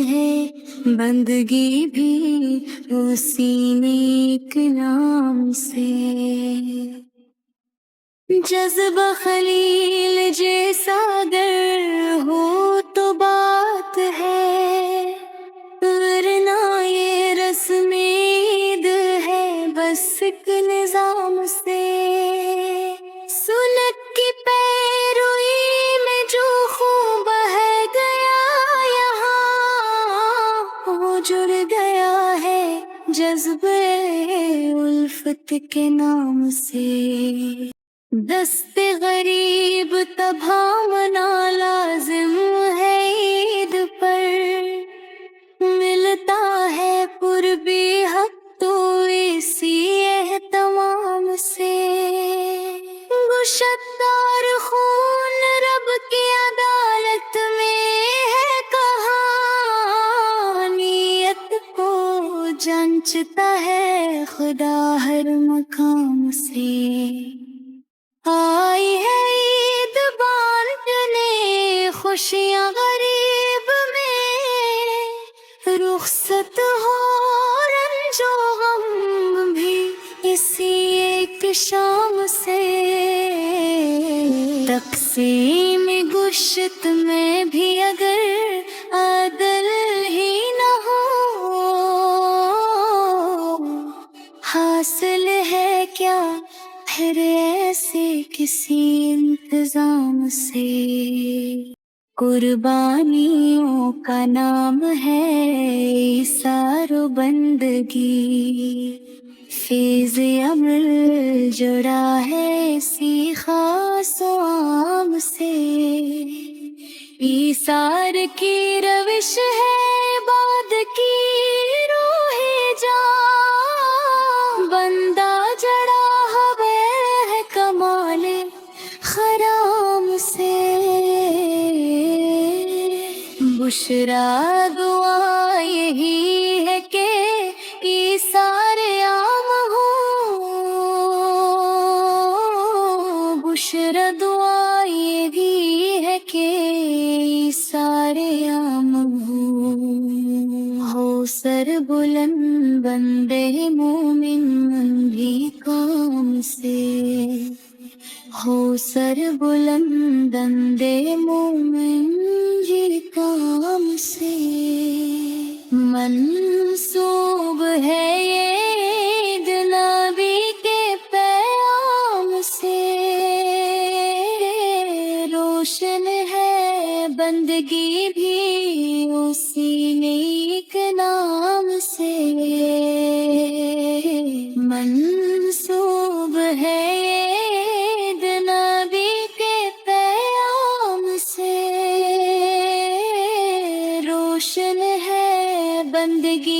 ہے بندگی بھی اسی نیک نام سے۔ جذبہ خلیل جیسا اگر ہو تو بات ہے، ورنہ یہ رسم عید ہے بس ایک نظام سے۔ سنت کی پیروی میں جو خون بہہ گیا یہاں، وہ جڑ گیا ہے جذبہ الفت کے نام سے۔ دست غریب تبھامنا لازم ہے عید پر، ملتا ہے قربی حق تو اسی اہتمام سے۔ گشتار خون رب کی عدالت میں ہے کہاں، نیت کو جانچتا ہے خدا ہر مقام سے۔ آئی ہے عید بانٹنے خوشیاں غریب میں، رخصت ہو رنج و غم بھی اسی ایک شام سے۔ تقسیم گشت میں بھی اگر عدل ہی نہ ہو، حاصل ہے کیا پھر ایسے کسی انتظام سے۔ قربانیوں کا نام ہے ایثار و بندگی، فیض عمل جڑا ہے اسی خاص و عام سے۔ ایثار کی روش ہے عباد کی روح جاں، بندہ جڑا ہے کمال خرام سے۔ بشرا دعا یہی ہے کہ ایثار عام ہو، بشرا دعا یہی ہے کہ ایثار عام ہو۔ سر بلند بندے مومن بھی کام سے، ہو سر بلند بندے مومن بھی کام سے۔ منسوب ہے یہ عید نبی کے پیام سے، روشن ہے بندگی بھی اسی نیک نام سے۔ منسوب ہے عید نبی کے پیام سے، روشن ہے بندگی